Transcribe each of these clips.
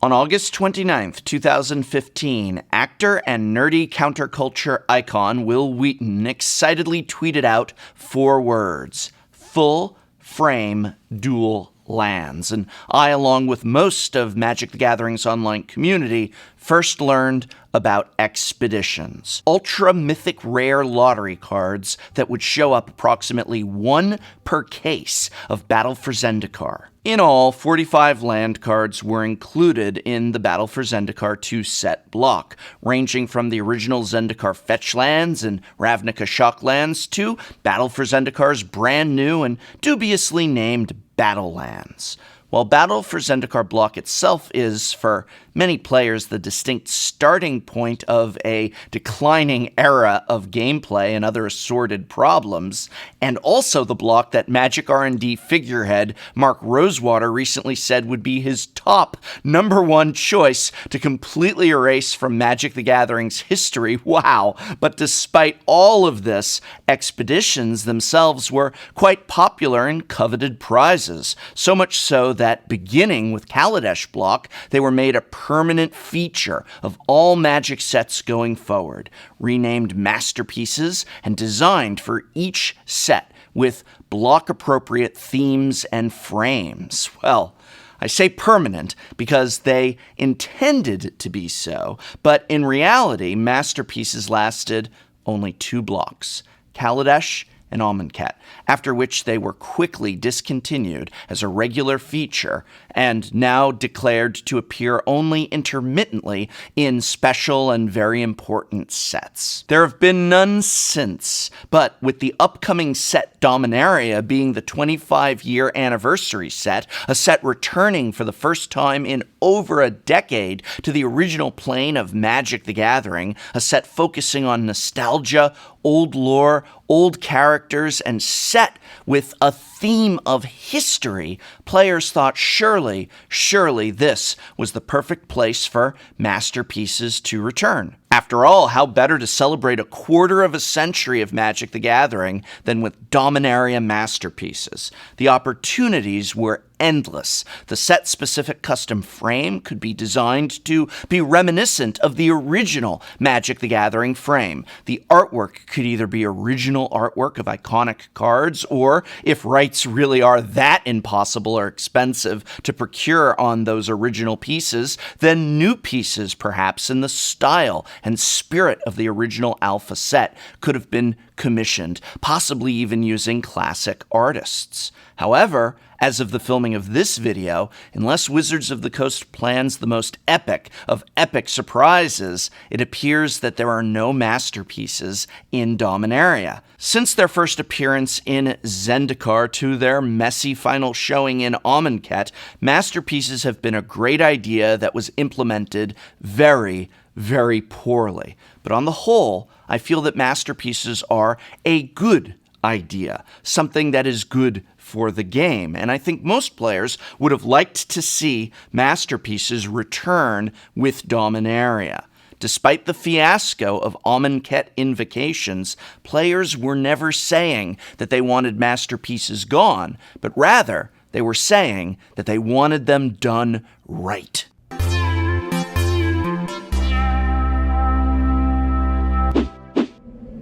On August 29th, 2015, actor and nerdy counterculture icon Wil Wheaton excitedly tweeted out 4 words: full frame dual lands. And I, along with most of Magic the Gathering's online community, first learned about expeditions. Ultra mythic rare lottery cards that would show up approximately 1 per case of Battle for Zendikar. In all, 45 land cards were included in the Battle for Zendikar 2 set block, ranging from the original Zendikar fetchlands and Ravnica shocklands to Battle for Zendikar's brand new and dubiously named Battlelands. While Battle for Zendikar block itself is, for many players, the distinct starting point of a declining era of gameplay and other assorted problems, and also the block that Magic R&D figurehead Mark Rosewater recently said would be his top #1 choice to completely erase from Magic the Gathering's history. Wow! But despite all of this, expeditions themselves were quite popular and coveted prizes, so much so that beginning with Kaladesh block, they were made a permanent feature of all Magic sets going forward, renamed masterpieces and designed for each set with block-appropriate themes and frames. Well, I say permanent because they intended to be so, but in reality, masterpieces lasted only 2 blocks: Kaladesh and Amonkhet, after which they were quickly discontinued as a regular feature and now declared to appear only intermittently in special and very important sets. There have been none since, but with the upcoming set Dominaria being the 25-year anniversary set, a set returning for the first time in over a decade to the original plane of Magic the Gathering, a set focusing on nostalgia, old lore, old characters, and set with a theme of history, players thought surely this was the perfect place for masterpieces to return. After all, how better to celebrate a quarter of a century of Magic the Gathering than with Dominaria masterpieces? The opportunities were endless. The set-specific custom frame could be designed to be reminiscent of the original Magic the Gathering frame. The artwork could either be original artwork of iconic cards, or, if rights really are that impossible or expensive to procure on those original pieces, then new pieces, perhaps in the style and spirit of the original alpha set, could have been commissioned, possibly even using classic artists. However, as of the filming of this video, unless Wizards of the Coast plans the most epic of epic surprises, it appears that there are no masterpieces in Dominaria. Since their first appearance in Zendikar to their messy final showing in Amonkhet, masterpieces have been a great idea that was implemented very, very poorly. But on the whole, I feel that masterpieces are a good idea, something that is good for the game. And I think most players would have liked to see masterpieces return with Dominaria. Despite the fiasco of Amonkhet invocations, players were never saying that they wanted masterpieces gone, but rather they were saying that they wanted them done right.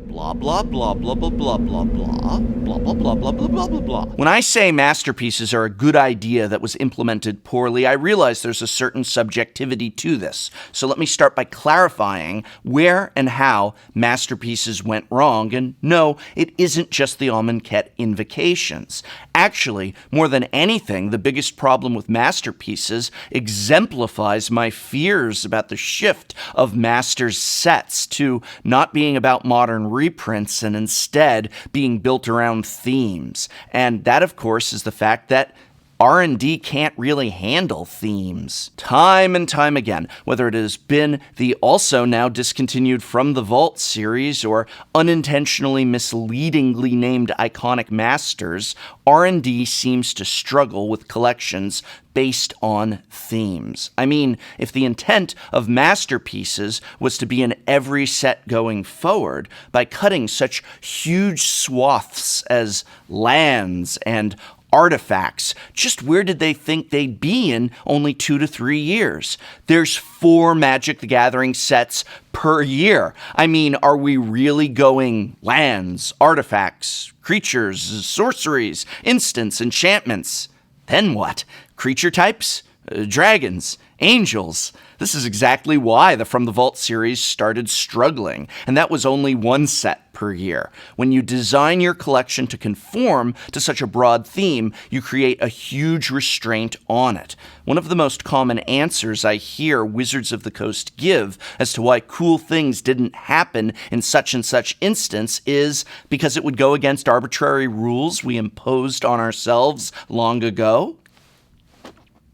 Blah, blah, blah, blah, blah, blah, blah, blah, blah, blah, blah, blah, blah, blah, blah, blah. When I say masterpieces are a good idea that was implemented poorly, I realize there's a certain subjectivity to this. So let me start by clarifying where and how masterpieces went wrong. And no, it isn't just the Amonkhet invocations. Actually, more than anything, the biggest problem with masterpieces exemplifies my fears about the shift of Masters sets to not being about modern reprints and instead being built around themes. And that, of course, is the fact that R&D can't really handle themes. Time and time again, whether it has been the also now discontinued From the Vault series or unintentionally misleadingly named Iconic Masters, R&D seems to struggle with collections based on themes. I mean, if the intent of masterpieces was to be in every set going forward, by cutting such huge swaths as lands and artifacts. Just where did they think they'd be in only 2 to 3 years? There's 4 Magic the Gathering sets per year. I mean, are we really going lands, artifacts, creatures, sorceries, instants, enchantments? Then what? Creature types? Dragons? Angels? This is exactly why the From the Vault series started struggling, and that was only 1 set per year. When you design your collection to conform to such a broad theme, you create a huge restraint on it. One of the most common answers I hear Wizards of the Coast give as to why cool things didn't happen in such and such instance is because it would go against arbitrary rules we imposed on ourselves long ago.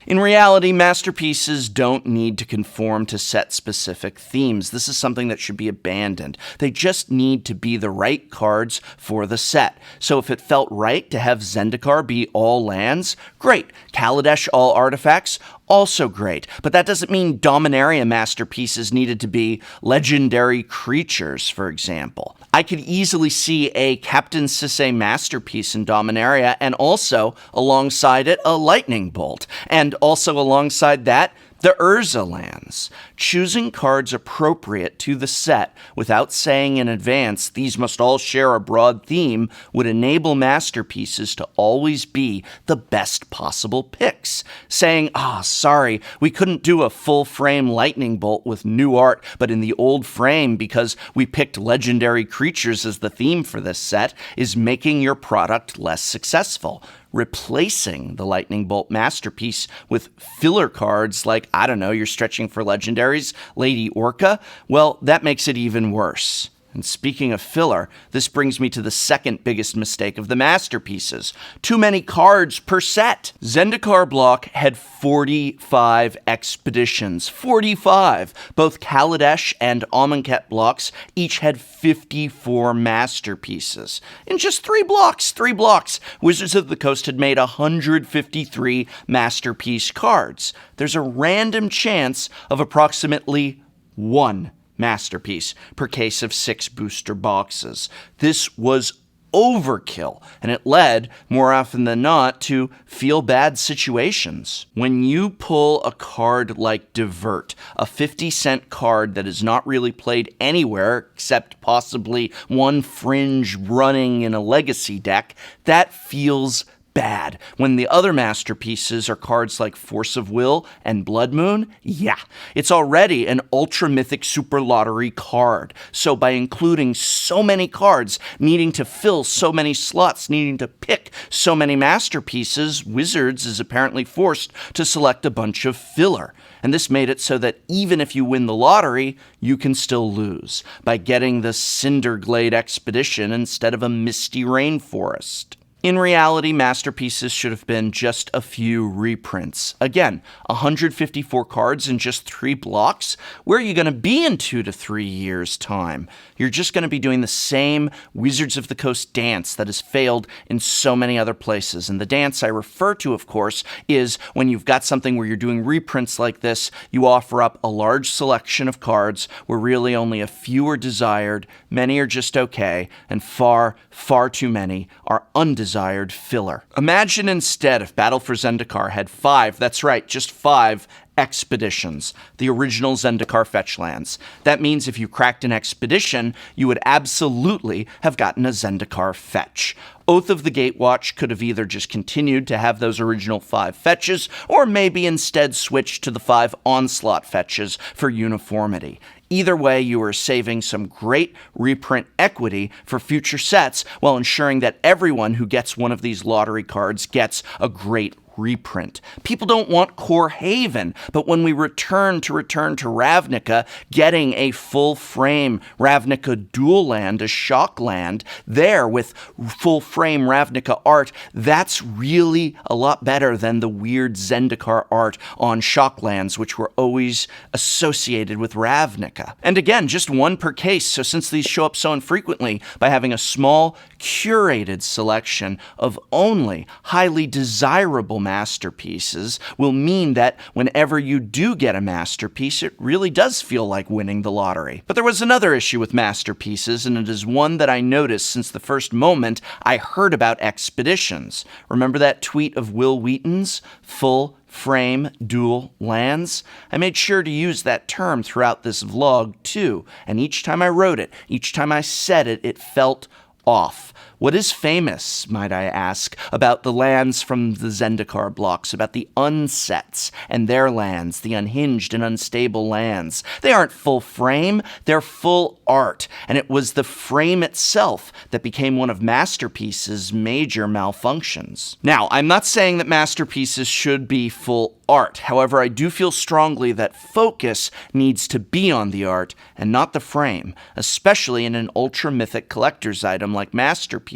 In reality, masterpieces don't need to conform to set-specific themes. This is something that should be abandoned. They just need to be the right cards for the set. So if it felt right to have Zendikar be all lands, great. Kaladesh all artifacts, also great. But that doesn't mean Dominaria masterpieces needed to be legendary creatures, for example. I could easily see a Captain Sisay masterpiece in Dominaria, and also, alongside it, a Lightning Bolt. And also alongside that, the Urza lands. Choosing cards appropriate to the set without saying in advance these must all share a broad theme would enable masterpieces to always be the best possible picks. Saying, sorry, we couldn't do a full frame Lightning Bolt with new art, but in the old frame because we picked legendary creatures as the theme for this set is making your product less successful. Replacing the Lightning Bolt masterpiece with filler cards like, I don't know, you're stretching for legendaries, Lady Orca, well, that makes it even worse. And speaking of filler, this brings me to the second biggest mistake of the masterpieces. Too many cards per set. Zendikar block had 45 expeditions. 45! Both Kaladesh and Amonkhet blocks each had 54 masterpieces. In just 3 blocks, Wizards of the Coast had made 153 masterpiece cards. There's a random chance of approximately 1 masterpiece per case of 6 booster boxes. This was overkill, and it led, more often than not, to feel-bad situations. When you pull a card like Divert, a 50-cent card that is not really played anywhere except possibly one fringe running in a legacy deck, that feels bad. When the other masterpieces are cards like Force of Will and Blood Moon, yeah, it's already an ultra mythic super lottery card. So by including so many cards, needing to fill so many slots, needing to pick so many masterpieces, Wizards is apparently forced to select a bunch of filler. And this made it so that even if you win the lottery, you can still lose by getting the Cinderglade Expedition instead of a Misty Rainforest. In reality, masterpieces should have been just a few reprints. Again, 154 cards in just 3 blocks? Where are you going to be in 2 to 3 years' time? You're just going to be doing the same Wizards of the Coast dance that has failed in so many other places. And the dance I refer to, of course, is when you've got something where you're doing reprints like this, you offer up a large selection of cards where really only a few are desired, many are just okay, and far, far too many are undesired filler. Imagine instead if Battle for Zendikar had 5, that's right, just 5 expeditions, the original Zendikar fetchlands. That means if you cracked an expedition, you would absolutely have gotten a Zendikar fetch. Oath of the Gatewatch could have either just continued to have those original 5 fetches, or maybe instead switched to the 5 onslaught fetches for uniformity. Either way, you are saving some great reprint equity for future sets while ensuring that everyone who gets one of these lottery cards gets a great reprint. People don't want Core Haven, but when we return to Ravnica, getting a full-frame Ravnica dual land, a shockland, there with full-frame Ravnica art, that's really a lot better than the weird Zendikar art on shocklands, which were always associated with Ravnica. And again, just 1 per case, so since these show up so infrequently, by having a small, curated selection of only highly desirable masterpieces will mean that whenever you do get a masterpiece, it really does feel like winning the lottery. But there was another issue with masterpieces, and it is one that I noticed since the first moment I heard about expeditions. Remember that tweet of Wil Wheaton's? Full frame dual lands? I made sure to use that term throughout this vlog too, and each time I wrote it, each time I said it, it felt off. What is famous, might I ask, about the lands from the Zendikar blocks, about the unsets and their lands, the unhinged and unstable lands? They aren't full frame, they're full art, and it was the frame itself that became one of Masterpiece's major malfunctions. Now, I'm not saying that Masterpieces should be full art. However, I do feel strongly that focus needs to be on the art and not the frame, especially in an ultra-mythic collector's item like Masterpieces.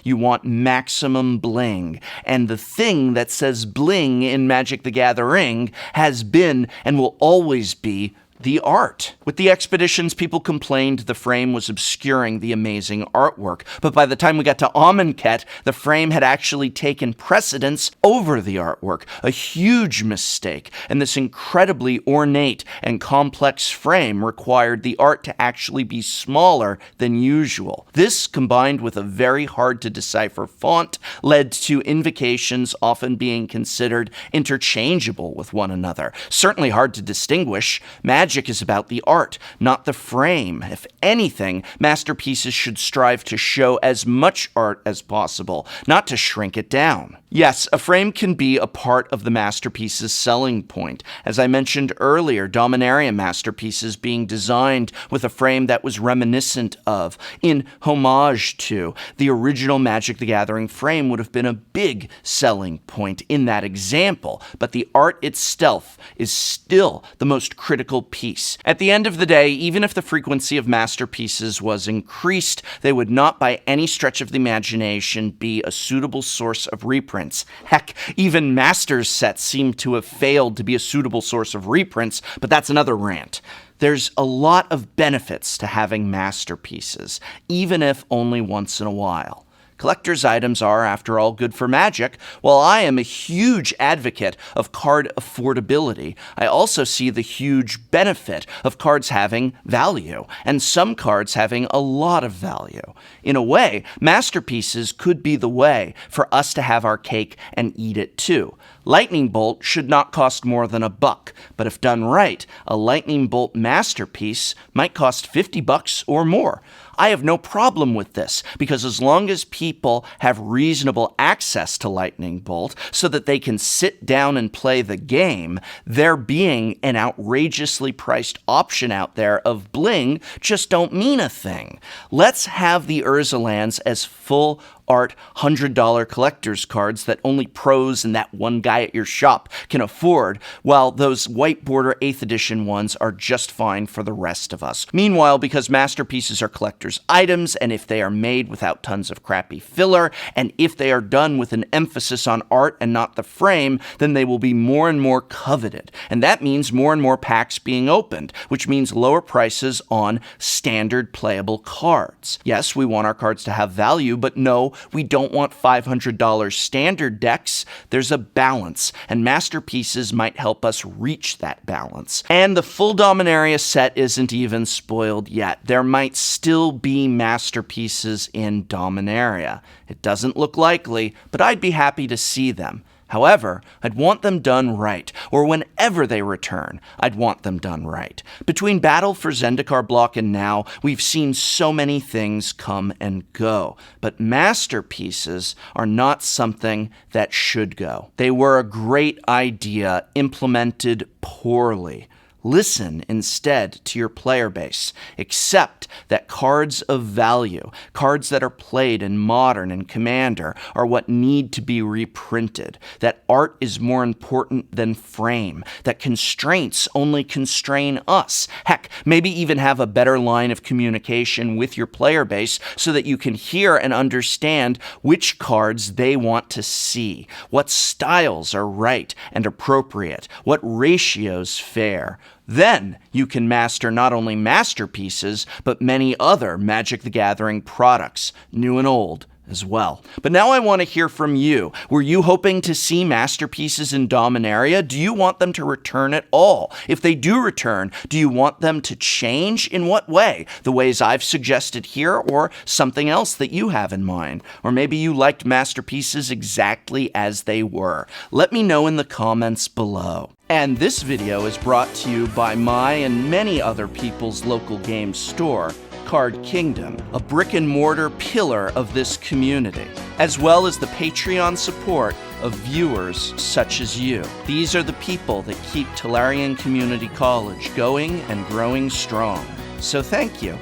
You want maximum bling, and the thing that says bling in Magic the Gathering has been and will always be the art. With the expeditions, people complained the frame was obscuring the amazing artwork, but by the time we got to Amonkhet, the frame had actually taken precedence over the artwork. A huge mistake, and this incredibly ornate and complex frame required the art to actually be smaller than usual. This, combined with a very hard-to-decipher font, led to invocations often being considered interchangeable with one another. Certainly hard to distinguish. Magic is about the art, not the frame. If anything, Masterpieces should strive to show as much art as possible, not to shrink it down. Yes, a frame can be a part of the Masterpiece's selling point. As I mentioned earlier, Dominaria Masterpieces being designed with a frame that was reminiscent of, in homage to, the original Magic the Gathering frame would have been a big selling point in that example, but the art itself is still the most critical piece. At the end of the day, even if the frequency of Masterpieces was increased, they would not by any stretch of the imagination be a suitable source of reprints. Heck, even Masters sets seem to have failed to be a suitable source of reprints, but that's another rant. There's a lot of benefits to having Masterpieces, even if only once in a while. Collector's items are, after all, good for Magic. While I am a huge advocate of card affordability, I also see the huge benefit of cards having value, and some cards having a lot of value. In a way, Masterpieces could be the way for us to have our cake and eat it too. Lightning Bolt should not cost more than $1, but if done right, a Lightning Bolt Masterpiece might cost $50 or more. I have no problem with this, because as long as people have reasonable access to Lightning Bolt so that they can sit down and play the game, there being an outrageously priced option out there of bling just don't mean a thing. Let's have the Urza lands as full art $100 collector's cards that only pros and that one guy at your shop can afford, while those white border 8th edition ones are just fine for the rest of us. Meanwhile, because Masterpieces are collector's items, and if they are made without tons of crappy filler, and if they are done with an emphasis on art and not the frame, then they will be more and more coveted. And that means more and more packs being opened, which means lower prices on standard playable cards. Yes, we want our cards to have value, but no, we don't want $500 standard decks. There's a balance, and Masterpieces might help us reach that balance. And the full Dominaria set isn't even spoiled yet. There might still be Masterpieces in Dominaria. It doesn't look likely, but I'd be happy to see them. However, I'd want them done right, or whenever they return, I'd want them done right. Between Battle for Zendikar block and now, we've seen so many things come and go, but Masterpieces are not something that should go. They were a great idea implemented poorly. Listen instead to your player base. Accept that cards of value, cards that are played in Modern and Commander, are what need to be reprinted. That art is more important than frame. That constraints only constrain us. Heck, maybe even have a better line of communication with your player base so that you can hear and understand which cards they want to see, what styles are right and appropriate, what ratios fair. Then you can master not only masterpieces, but many other Magic the Gathering products, new and old, as well. But now I want to hear from you. Were you hoping to see masterpieces in Dominaria? Do you want them to return at all? If they do return, do you want them to change? In what way? The ways I've suggested here, or something else that you have in mind? Or maybe you liked masterpieces exactly as they were. Let me know in the comments below. And this video is brought to you by my and many other people's local game store, Card Kingdom, a brick-and-mortar pillar of this community, as well as the Patreon support of viewers such as you. These are the people that keep Tolarian Community College going and growing strong. So thank you.